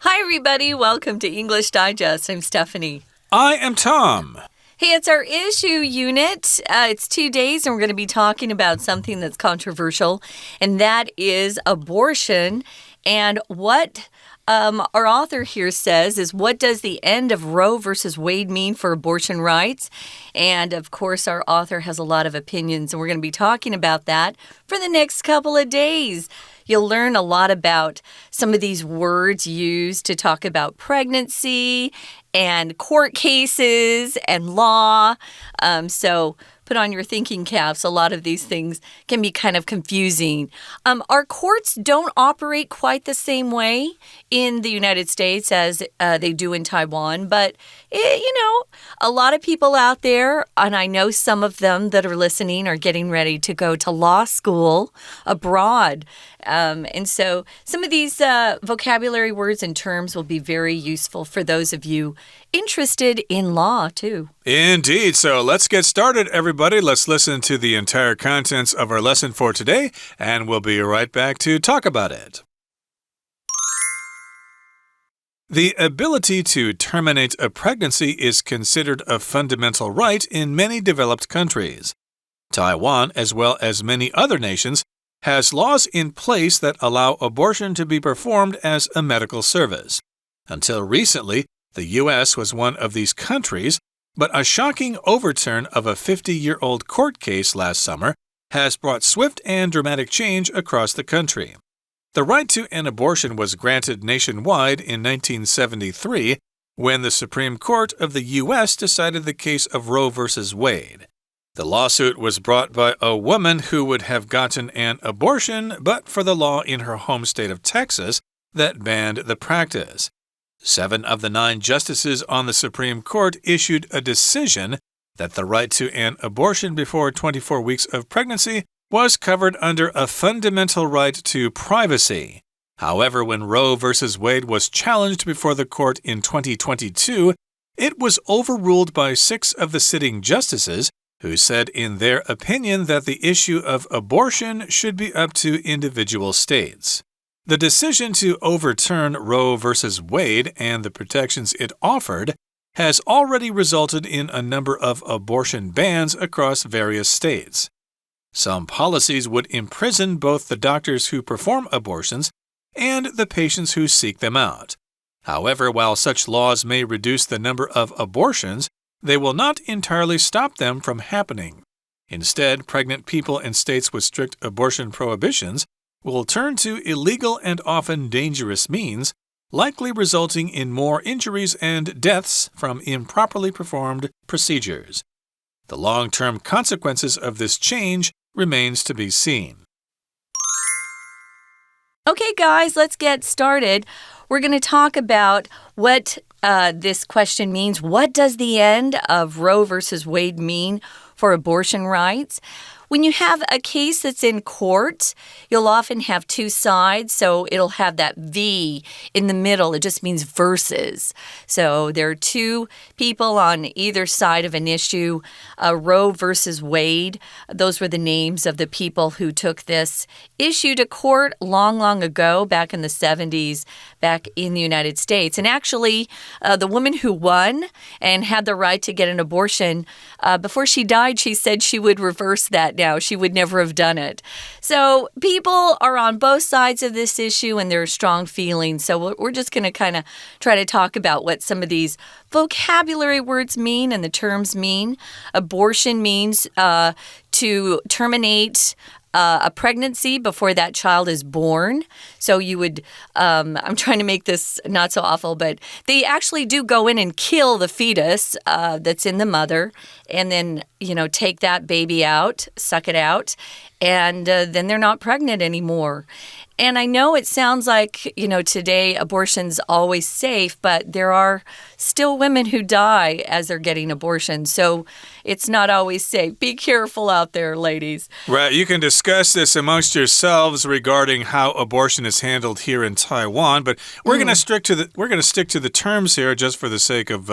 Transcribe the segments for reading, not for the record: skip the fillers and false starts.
Hi, everybody. Welcome to English Digest. I'm Stephanie. I am Tom. Hey, it's our issue unit. It's 2 days, and we're going to be talking about something that's controversial, and that is abortion. And what our author here says is, what does the end of Roe versus Wade mean for abortion rights? And, of course, our author has a lot of opinions, and we're going to be talking about that for the next couple of days. You'll learn a lot about some of these words used to talk about pregnancy and court cases and law. So put on your thinking caps. A lot of these things can be kind of confusing. Our courts don't operate quite the same way in the United States as they do in Taiwan. But, a lot of people out there, and I know some of them that are listening, are getting ready to go to law school abroad. And so some of these vocabulary words and terms will be very useful for those of you interested in law, too. Indeed. So let's get started, everybody. Let's listen to the entire contents of our lesson for today, and we'll be right back to talk about it. The ability to terminate a pregnancy is considered a fundamental right in many developed countries. Taiwan, as well as many other nations, has laws in place that allow abortion to be performed as a medical service. Until recently, the U.S. was one of these countries, but a shocking overturn of a 50-year-old court case last summer has brought swift and dramatic change across the country. The right to an abortion was granted nationwide in 1973 when the Supreme Court of the U.S. decided the case of Roe versus Wade. The lawsuit was brought by a woman who would have gotten an abortion but for the law in her home state of Texas that banned the practice. 7 of the 9 justices on the Supreme Court issued a decision that the right to an abortion before 24 weeks of pregnancy was covered under a fundamental right to privacy. However, when Roe versus Wade was challenged before the court in 2022, it was overruled by 6 of the sitting justices, who said in their opinion that the issue of abortion should be up to individual states. The decision to overturn Roe versus Wade and the protections it offered has already resulted in a number of abortion bans across various states. Some policies would imprison both the doctors who perform abortions and the patients who seek them out. However, while such laws may reduce the number of abortions, they will not entirely stop them from happening. Instead, pregnant people in states with strict abortion prohibitions will turn to illegal and often dangerous means, likely resulting in more injuries and deaths from improperly performed procedures. The long-term consequences of this change remains to be seen. Okay, guys, let's get started. We're going to talk about what this question means. What does the end of Roe versus Wade mean for abortion rights? When you have a case that's in court, you'll often have 2 sides, so it'll have that V in the middle. It just means versus. So there are 2 people on either side of an issue. Roe versus Wade, those were the names of the people who took this issue to court long ago, back in the 70s, back in the United States. And actually, the woman who won and had the right to get an abortion, before she died, she said she would reverse that now. She would never have done it. So people are on both sides of this issue, and there are strong feelings. So we're just going to kind of try to talk about what some of these vocabulary words mean and the terms mean. Abortion means to terminate a pregnancy before that child is born. So you would, I'm trying to make this not so awful, but they actually do go in and kill the fetus that's in the mother and then, take that baby out, suck it out, and then they're not pregnant anymore. And I know it sounds like, today abortion's always safe, but there are still women who die as they're getting abortions. So it's not always safe. Be careful out there, ladies. Right. You can discuss this amongst yourselves regarding how abortion is handled here in Taiwan, but we're going to stick to the terms here just for the sake of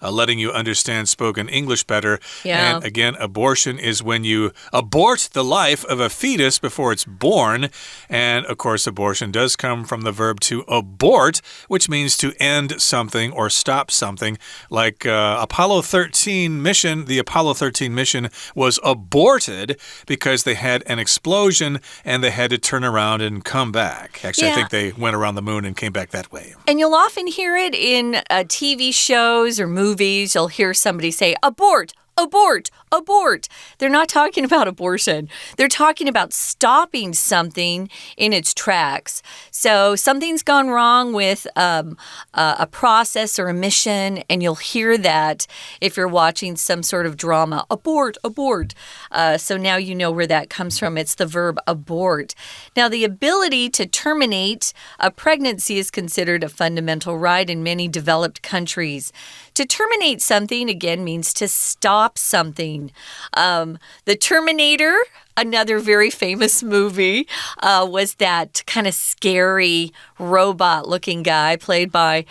letting you understand spoken English better. Yeah. And again, abortion is when you abort the life of a fetus before it's born. And of course, abortion does come from the verb to abort, which means to end something or stop something. Like Apollo 13 mission, the Apollo 13 mission was aborted because they had an explosion and they had to turn around and come back. Actually, I think they went around the moon and came back that way. And you'll often hear it in TV shows or movies. You'll hear somebody say, abort, abort, abort. They're not talking about abortion. They're talking about stopping something in its tracks. So something's gone wrong with a process or a mission, and you'll hear that if you're watching some sort of drama. Abort, abort. So now you know where that comes from. It's the verb abort. Now, the ability to terminate a pregnancy is considered a fundamental right in many developed countries. To terminate something, again, means to stop something. The Terminator, another very famous movie, was that kind of scary robot-looking guy played by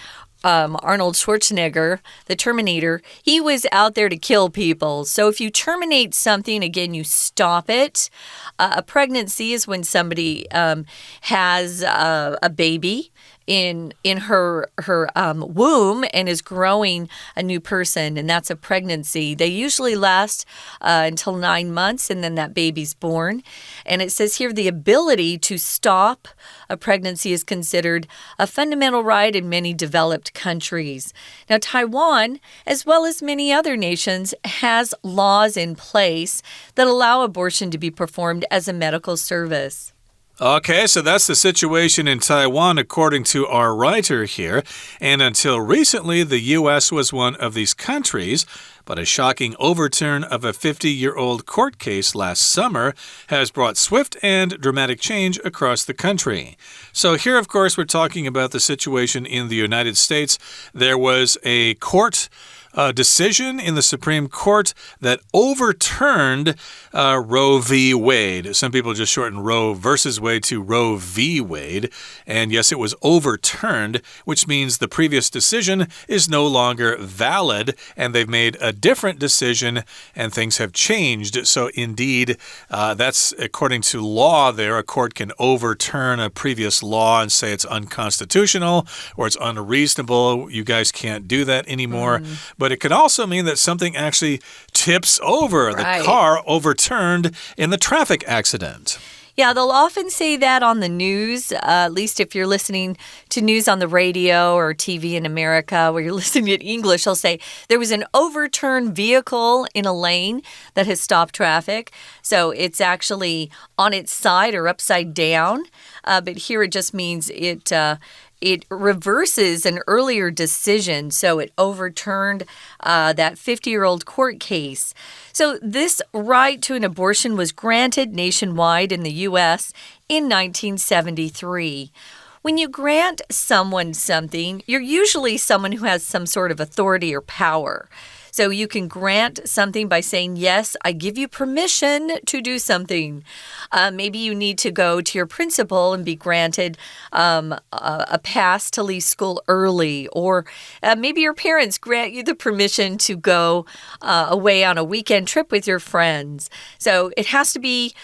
Arnold Schwarzenegger, the Terminator. He was out there to kill people. So if you terminate something, again, you stop it. A pregnancy is when somebody has a baby in her womb and is growing a new person, and that's a pregnancy. They usually last until 9 months, and then that baby's born. And it says here the ability to stop a pregnancy is considered a fundamental right in many developed countries. Now, Taiwan, as well as many other nations, has laws in place that allow abortion to be performed as a medical service. Okay, so that's the situation in Taiwan, according to our writer here. And until recently, the U.S. was one of these countries. But a shocking overturn of a 50-year-old court case last summer has brought swift and dramatic change across the country. So here, of course, we're talking about the situation in the United States. There was a court decision in the Supreme Court that overturned Roe v. Wade. Some people just shorten Roe versus Wade to Roe v. Wade. And yes, it was overturned, which means the previous decision is no longer valid, and they've made a different decision, and things have changed. So indeed, that's according to law there. A court can overturn a previous law and say it's unconstitutional or it's unreasonable. You guys can't do that anymore. But it could also mean that something actually tips over. Right. The car overturned in the traffic accident. Yeah, they'll often say that on the news, at least if you're listening to news on the radio or TV in America where you're listening in English, they'll say there was an overturned vehicle in a lane that has stopped traffic. So it's actually on its side or upside down. But here it just means it reverses an earlier decision, so it overturned that 50-year-old court case. So this right to an abortion was granted nationwide in the U.S. in 1973. When you grant someone something, you're usually someone who has some sort of authority or power. So you can grant something by saying, yes, I give you permission to do something. Maybe you need to go to your principal and be granted a pass to leave school early. Or maybe your parents grant you the permission to go away on a weekend trip with your friends. So it has to be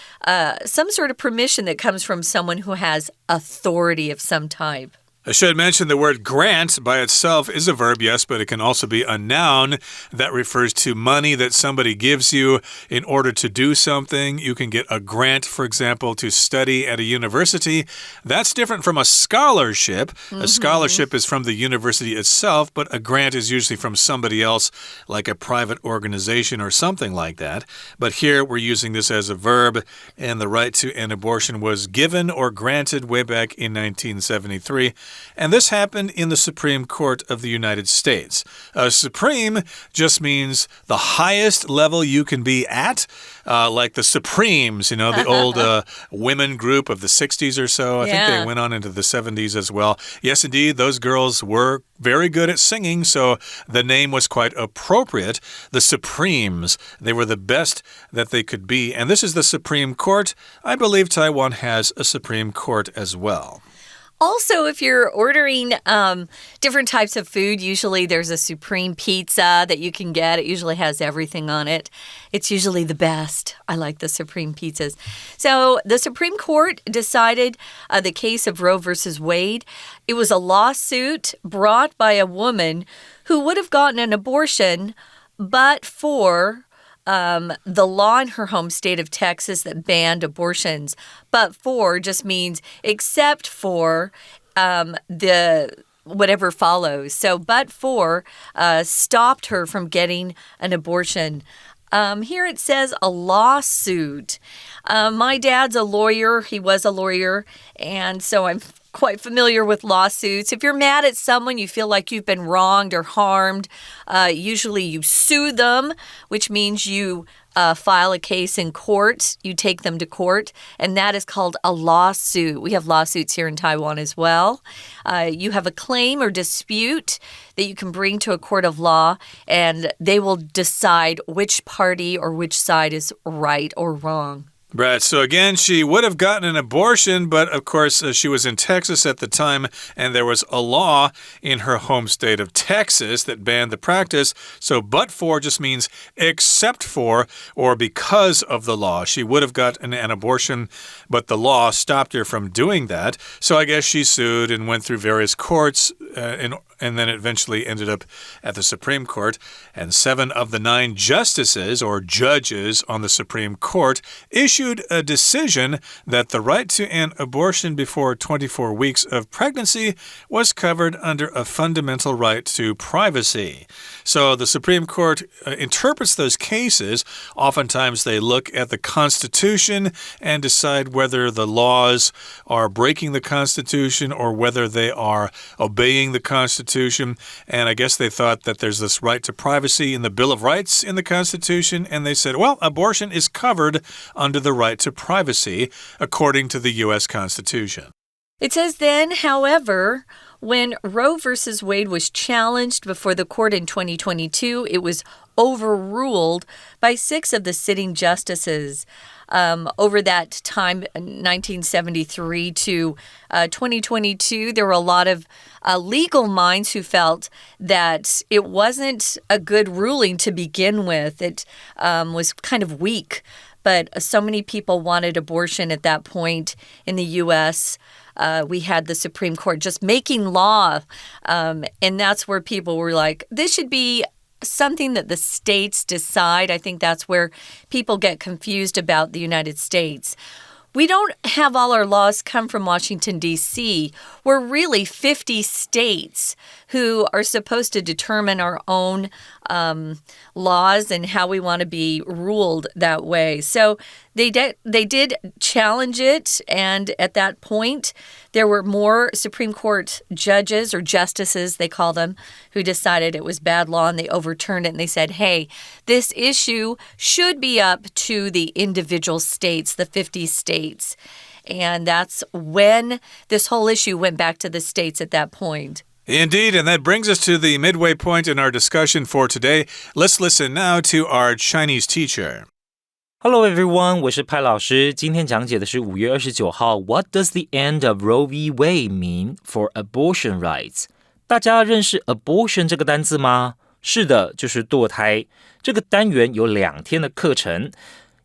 some sort of permission that comes from someone who has authority of some type. I should mention the word grant by itself is a verb, yes, but it can also be a noun that refers to money that somebody gives you in order to do something. You can get a grant, for example, to study at a university. That's different from a scholarship. A scholarship is from the university itself, but a grant is usually from somebody else, like a private organization or something like that. But here we're using this as a verb, and the right to an abortion was given or granted way back in 1973. And this happened in the Supreme Court of the United States. Supreme just means the highest level you can be at, like the Supremes, you know, the old women group of the 60s or so. I think they went on into the 70s as well. Yes, indeed, those girls were very good at singing, so the name was quite appropriate. The Supremes, they were the best that they could be. And this is the Supreme Court. I believe Taiwan has a Supreme Court as well. Also, if you're ordering different types of food, usually there's a supreme pizza that you can get. It usually has everything on it. It's usually the best. I like the supreme pizzas. So the Supreme Court decided the case of Roe versus Wade. It was a lawsuit brought by a woman who would have gotten an abortion, but for the law in her home state of Texas that banned abortions. But for just means except for the whatever follows. So but for stopped her from getting an abortion. Here it says a lawsuit. My dad's a lawyer. He was a lawyer. And so I'm quite familiar with lawsuits. If you're mad at someone, you feel like you've been wronged or harmed, usually you sue them, which means you file a case in court. You take them to court, and that is called a lawsuit. We have lawsuits here in Taiwan as well. You have a claim or dispute that you can bring to a court of law, and they will decide which party or which side is right or wrong. Right. So again, she would have gotten an abortion, but of course, she was in Texas at the time, and there was a law in her home state of Texas that banned the practice. So but for just means except for or because of the law. She would have gotten an abortion, but the law stopped her from doing that. So I guess she sued and went through various courts, and then eventually ended up at the Supreme Court. And 7 of the 9 justices or judges on the Supreme Court issued a decision that the right to an abortion before 24 weeks of pregnancy was covered under a fundamental right to privacy. So the Supreme Court interprets those cases. Oftentimes they look at the Constitution and decide whether the laws are breaking the Constitution or whether they are obeying the Constitution. And I guess they thought that there's this right to privacy in the Bill of Rights in the Constitution, and they said, well, abortion is covered under the right to privacy, according to the U.S. Constitution. It says then, however, when Roe versus Wade was challenged before the court in 2022, it was overruled by 6 of the sitting justices. Over that time, 1973 to 2022, there were a lot of legal minds who felt that it wasn't a good ruling to begin with. It was kind of weak. But so many people wanted abortion at that point in the U.S. We had the Supreme Court just making law. And that's where people were like, this should be something that the states decide. I think that's where people get confused about the United States. We don't have all our laws come from Washington, D.C. We're really 50 states who are supposed to determine our own laws and how we want to be ruled that way. So they did challenge it, and at that point, there were more Supreme Court judges or justices, they call them, who decided it was bad law, and they overturned it, and they said, hey, this issue should be up to the individual states, the 50 states. And that's when this whole issue went back to the states at that point. Indeed, and that brings us to the midway point in our discussion for today. Let's listen now to our Chinese teacher. Hello everyone, 我是派老师。今天讲解的是5月29号 What does the end of Roe v. Wade mean for abortion rights? 大家认识 abortion 这个单字吗？是的，就是堕胎。这个单元有2天的课程，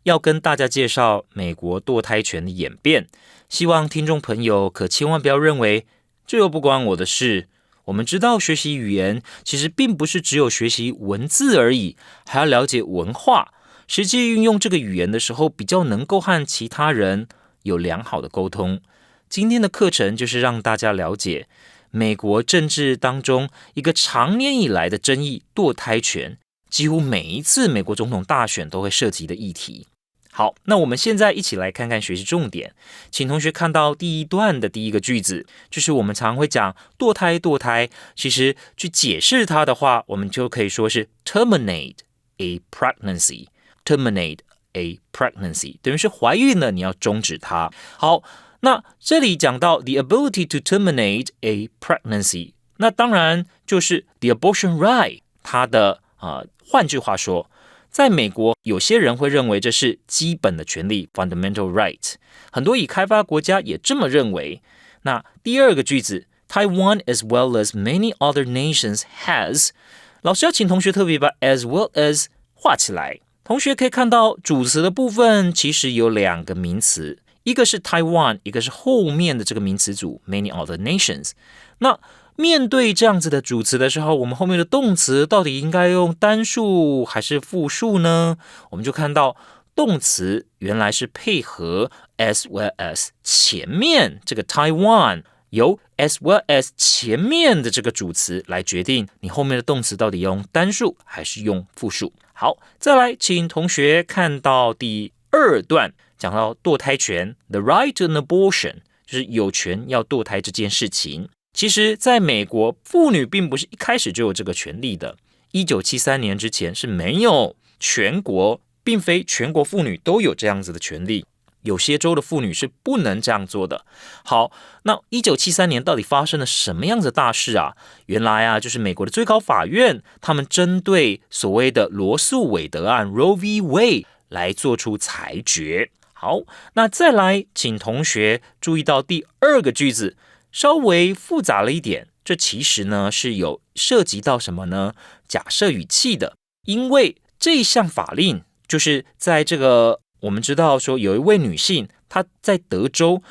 要跟大家介绍美国堕胎权的演变。希望听众朋友可千万不要认为这又不关我的事。我们知道学习语言其实并不是只有学习文字而已，还要了解文化。实际运用这个语言的时候，比较能够和其他人有良好的沟通。今天的课程就是让大家了解美国政治当中一个长年以来的争议——堕胎权，几乎每一次美国总统大选都会涉及的议题。好，那我们现在一起来看看学习重点。请同学看到第一段的第一个句子，就是我们常会讲堕胎，其实去解释它的话，我们就可以说是 terminate a pregnancy。terminate a pregnancy 等于是怀孕了，你要终止它。好，那这里讲到 the ability to terminate a pregnancy， 那当然就是 the abortion right， 它的换句话说，在美国有些人会认为这是基本的权利 fundamental right， 很多已开发国家也这么认为。那第二个句子 Taiwan as well as many other nations has， 老师要请同学特别把 as well as 画起来。同学可以看到主词的部分其实有两个名词，一个是 Taiwan， 一个是后面的这个名词组 many other nations。那面对这样子的主词的时候，我们后面的动词到底应该用单数还是复数呢？我们就看到动词原来是配合 as well as 前面这个 Taiwan， 由 as well as 前面的这个主词来决定你后面的动词到底用单数还是用复数。好，再来请同学看到第二段，讲到堕胎权 The right to an abortion， 就是有权要堕胎这件事情。其实在美国，妇女并不是一开始就有这个权利的。1973年之前是没有全国，并非全国妇女都有这样子的权利，有些州的妇女是不能这样做的。好，那1973年到底发生了什么样子的大事啊？原来啊，就是美国的最高法院，他们针对所谓的罗诉韦德案 Roe v. Wade 来做出裁决。好，那再来请同学注意到第二个句子稍微复杂了一点，这其实呢是有涉及到什么呢？假设语气的，因为这项法令就是在这个我们知道说有一位女性，她在德州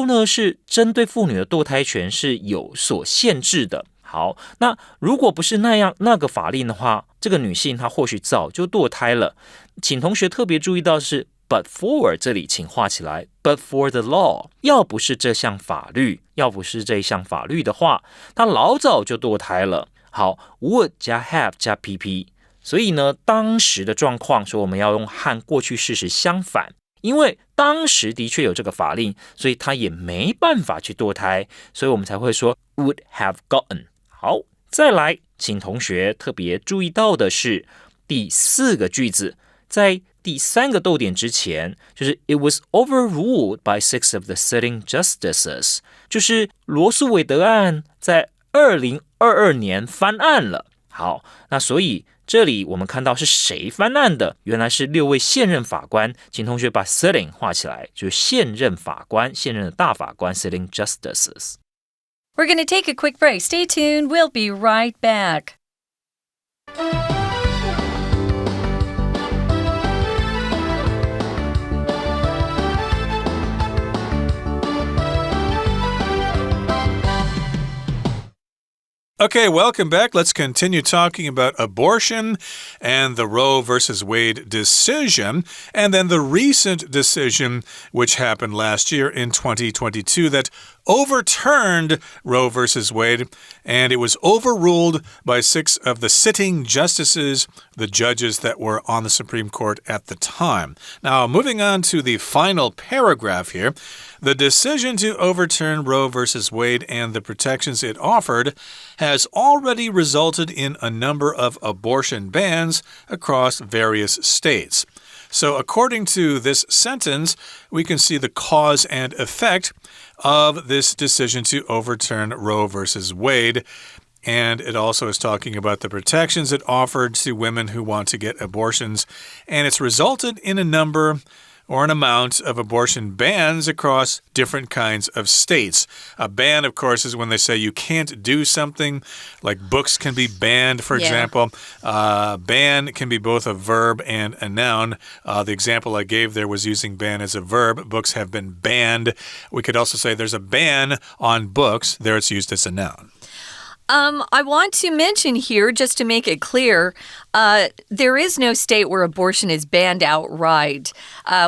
呢是针对妇女的堕胎权是有所限制的。好，那如果不是那个法令的话，这个女性她或许早就堕胎了。请同学特别注意到是But for 这里请画起来 But for the law， 要不是这项法律的话，他老早就堕胎了。好， would 加 have 加 PP， 所以呢当时的状况说我们要用和过去事实相反，因为当时的确有这个法令，所以他也没办法去堕胎，所以我们才会说 would have gotten。 好，再来请同学特别注意到的是第四个句子，在第三个逗点之前，就是 It was overruled by 6 of the sitting justices， 就是罗诉韦德案在2022年翻案了。好，那所以这里我们看到是谁翻案的？原来是6位现任法官，请同学把 sitting 画起来，就是现任法官，现任的大法官 sitting justices。 We're going to take a quick break. Stay tuned. We'll be right back. Okay, welcome back. Let's continue talking about abortion and the Roe versus Wade decision, and then the recent decision which happened last year in 2022 that overturned Roe versus Wade, and it was overruled by 6 of the sitting justices, the judges that were on the Supreme Court at the time. Now, moving on to the final paragraph here, the decision to overturn Roe versus Wade and the protections it offered has already resulted in a number of abortion bans across various states. So according to this sentence, we can see the cause and effect of this decision to overturn Roe versus Wade. And it also is talking about the protections it offered to women who want to get abortions. And it's resulted in a number or an amount of abortion bans across different kinds of states. A ban, of course, is when they say you can't do something, like books can be banned, for example. Ban can be both a verb and a noun. The example I gave there was using ban as a verb. Books have been banned. We could also say there's a ban on books. There it's used as a noun. I want to mention here, just to make it clear, there is no state where abortion is banned outright.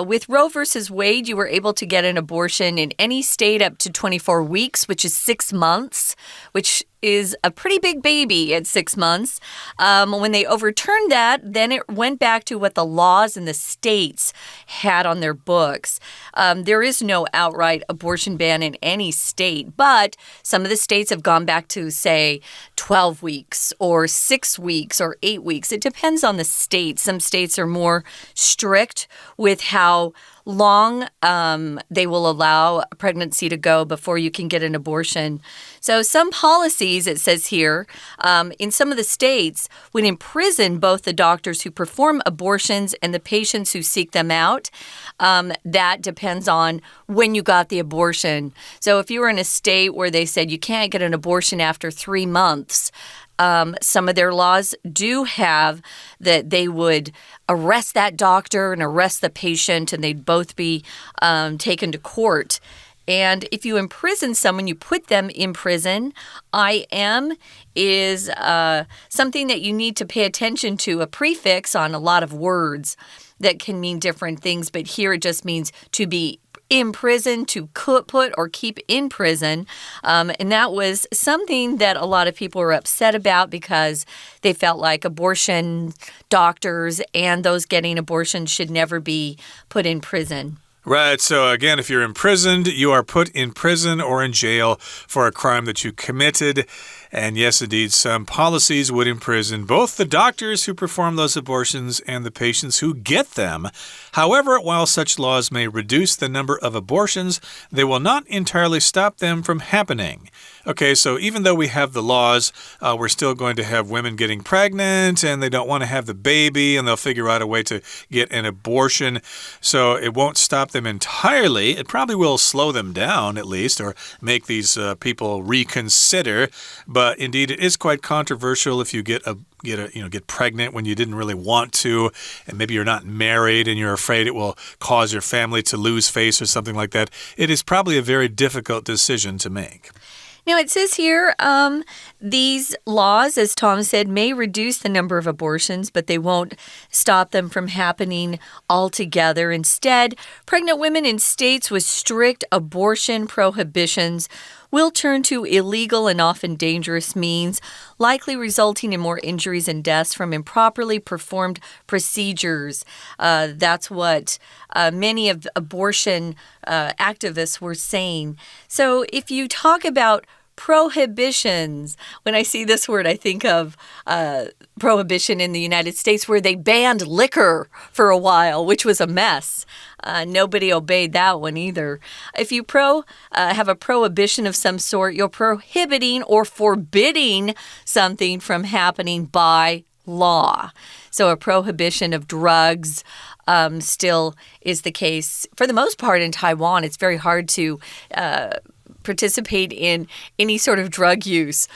With Roe versus Wade, you were able to get an abortion in any state up to 24 weeks, which is 6 months, which is a pretty big baby at 6 months. When they overturned that, then it went back to what the laws in the states had on their books. There is no outright abortion ban in any state, but some of the states have gone back to, say, 12 weeks or 6 weeks or 8 weeks. It depends on the state. Some states are more strict with how long they will allow a pregnancy to go before you can get an abortion. So some policies, it says here, in some of the states would imprison both the doctors who perform abortions and the patients who seek them out. That depends on when you got the abortion. So if you were in a state where they said you can't get an abortion after 3 months, some of their laws do have that they would arrest that doctor and arrest the patient, and they'd both be taken to court. And if you imprison someone, you put them in prison. IM is something that you need to pay attention to, a prefix on a lot of words that can mean different things, but here it just means to be in prison, to put or keep in prison. And that was something that a lot of people were upset about because they felt like abortion doctors and those getting abortions should never be put in prison. Right, so again, if you're imprisoned, you are put in prison or in jail for a crime that you committed. And yes, indeed, some policies would imprison both the doctors who perform those abortions and the patients who get them. However, while such laws may reduce the number of abortions, they will not entirely stop them from happening. Okay, so even though we have the laws, we're still going to have women getting pregnant and they don't want to have the baby and they'll figure out a way to get an abortion. So it won't stop them entirely. It probably will slow them down at least, or make these people reconsider. But indeed, it is quite controversial if you get pregnant when you didn't really want to, and maybe you're not married and you're afraid it will cause your family to lose face or something like that. It is probably a very difficult decision to make. Now, it says here, these laws, as Tom said, may reduce the number of abortions, but they won't stop them from happening altogether. Instead, pregnant women in states with strict abortion prohibitions will turn to illegal and often dangerous means, likely resulting in more injuries and deaths from improperly performed procedures. That's what many of abortion activists were saying. So if you talk about prohibitions. When I see this word, I think of prohibition in the United States where they banned liquor for a while, which was a mess. Nobody obeyed that one either. If you have a prohibition of some sort, you're prohibiting or forbidding something from happening by law. So a prohibition of drugs still is the case. For the most part in Taiwan, it's very hard to participate in any sort of drug use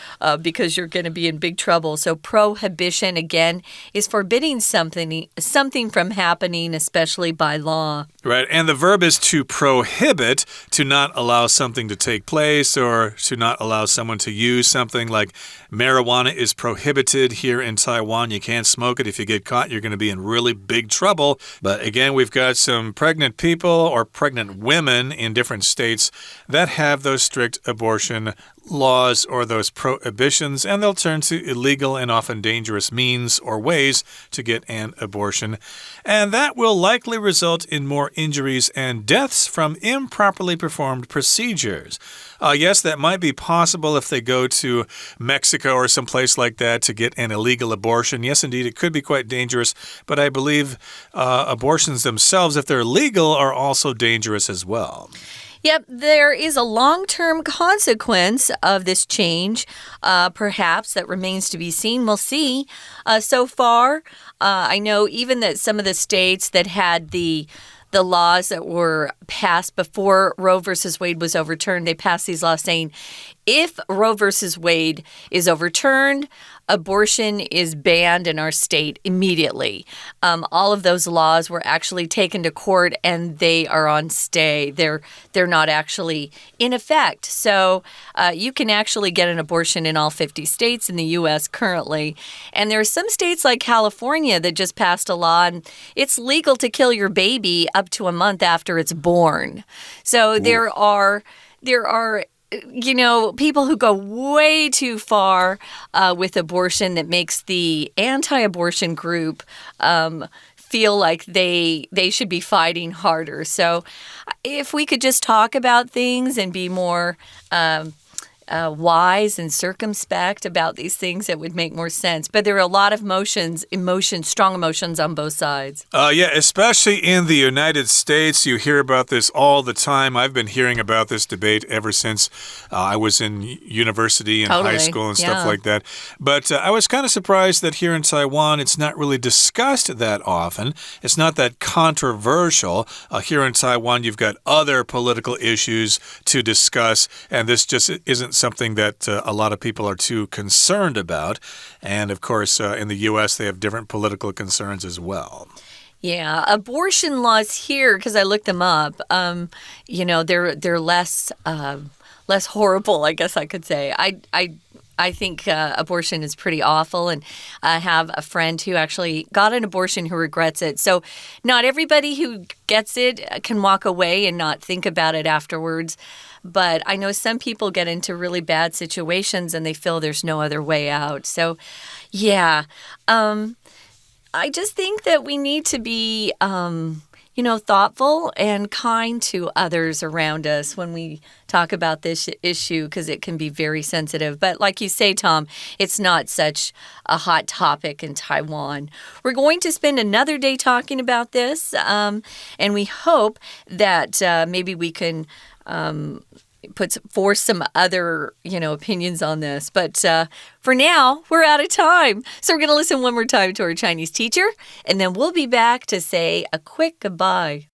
because you're going to be in big trouble. So prohibition, again, is forbidding something from happening, especially by law. Right, and the verb is to prohibit, to not allow something to take place or to not allow someone to use something. Like marijuana is prohibited here in Taiwan. You can't smoke it. If you get caught, you're going to be in really big trouble. But again, we've got some pregnant people or pregnant women in different states that have those strict abortion laws or those prohibitions, and they'll turn to illegal and often dangerous means or ways to get an abortion. And that will likely result in more injuries and deaths from improperly performed procedures. Yes, that might be possible if they go to Mexico or someplace like that to get an illegal abortion. Yes, indeed, it could be quite dangerous, but I believe abortions themselves, if they're legal, are also dangerous as well. Yep, there is a long-term consequence of this change, perhaps, that remains to be seen. We'll see. So far, I know even that some of the states that had the laws that were passed before Roe versus Wade was overturned, they passed these laws saying if Roe versus Wade is overturned, abortion is banned in our state immediately. All of those laws were actually taken to court and they are on stay. They're not actually in effect. So you can actually get an abortion in all 50 states in the U.S. currently. And there are some states like California that just passed a law and it's legal to kill your baby up to a month after it's born. So there are people who go way too far with abortion that makes the anti-abortion group feel like they should be fighting harder. So if we could just talk about things and be more wise and circumspect about these things, it would make more sense. But there are a lot of strong emotions on both sides. Yeah, especially in the United States, you hear about this all the time. I've been hearing about this debate ever since I was in university and high school and stuff like that. But I was kind of surprised that here in Taiwan, it's not really discussed that often. It's not that controversial. Here in Taiwan, you've got other political issues to discuss, and this just isn't something that a lot of people are too concerned about. And of course, in the U.S., they have different political concerns as well. Yeah, abortion laws here, because I looked them up, they're less horrible, I guess I could say. I think abortion is pretty awful, and I have a friend who actually got an abortion who regrets it. So not everybody who gets it can walk away and not think about it afterwards. But I know some people get into really bad situations and they feel there's no other way out. So, yeah, I just think that we need to be, thoughtful and kind to others around us when we talk about this issue, because it can be very sensitive. But like you say, Tom, it's not such a hot topic in Taiwan. We're going to spend another day talking about this, and we hope that maybe we can force some other, opinions on this. But for now, we're out of time. So we're going to listen one more time to our Chinese teacher, and then we'll be back to say a quick goodbye.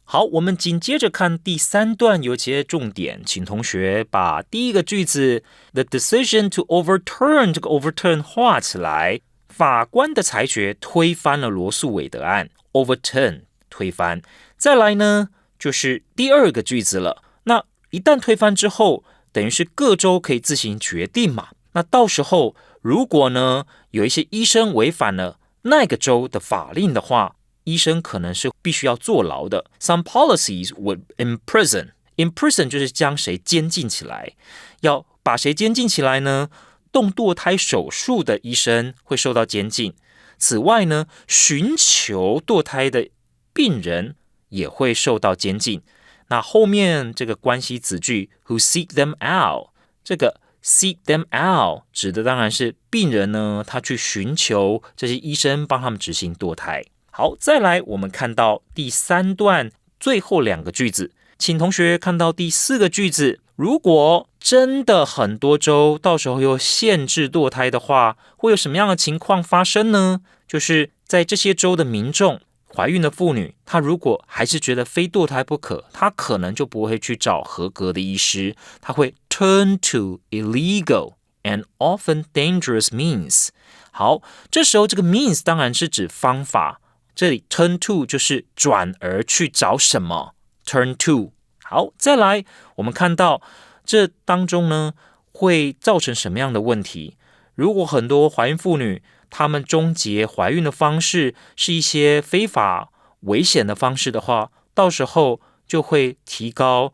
好，我们紧接着看第3段有些重点，请同学把第一个句子 The decision to overturn 这个 overturn 画起来。法官的裁决推翻了罗素韦德案 overturn 推翻。再来呢，就是第二个句子了。那一旦推翻之后，等于是各州可以自行决定嘛。那到时候如果呢有一些医生违反了那个州的法令的话，医生可能是必须要坐牢的。Some policies would imprison. Imprison 就是将谁监禁起来。要把谁监禁起来呢？动堕胎手术的医生会受到监禁。此外呢，寻求堕胎的病人也会受到监禁。那后面这个关系子句 who seek them out， 这个 seek them out 指的当然是病人呢，他去寻求这些医生帮他们执行堕胎。好，再来我们看到第3段最后2个句子，请同学看到第4个句子，如果真的很多州到时候又限制堕胎的话，会有什么样的情况发生呢？就是在这些州的民众，怀孕的妇女，她如果还是觉得非堕胎不可，她可能就不会去找合格的医师，她会 turn to illegal and often dangerous means。 好，这时候这个 means 当然是指方法，这里 turn to 就是转而去找什么 turn to。 好，再来我们看到这当中呢会造成什么样的问题？如果很多怀孕妇女她们终结怀孕的方式是一些非法危险的方式的话，到时候就会提高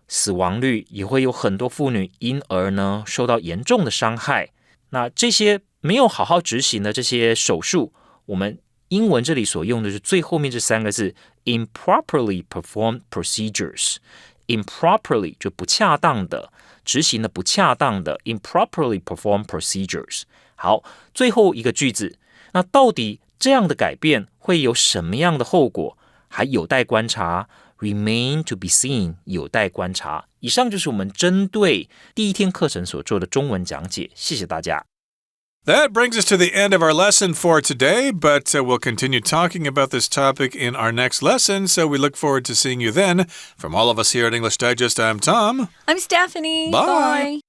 死亡率，也会有很多妇女因而呢受到严重的伤害。那这些没有好好执行的这些手术，我们英文这里所用的是最后面这3个字 improperly performed procedures。 improperly 就不恰当的，执行的不恰当的 improperly performed procedures。 好，最后一个句子，那到底这样的改变会有什么样的后果，还有待观察， remain to be seen， 有待观察。以上就是我们针对第1天课程所做的中文讲解，谢谢大家。That brings us to the end of our lesson for today, but we'll continue talking about this topic in our next lesson, so we look forward to seeing you then. From all of us here at English Digest, I'm Tom. I'm Stephanie. Bye.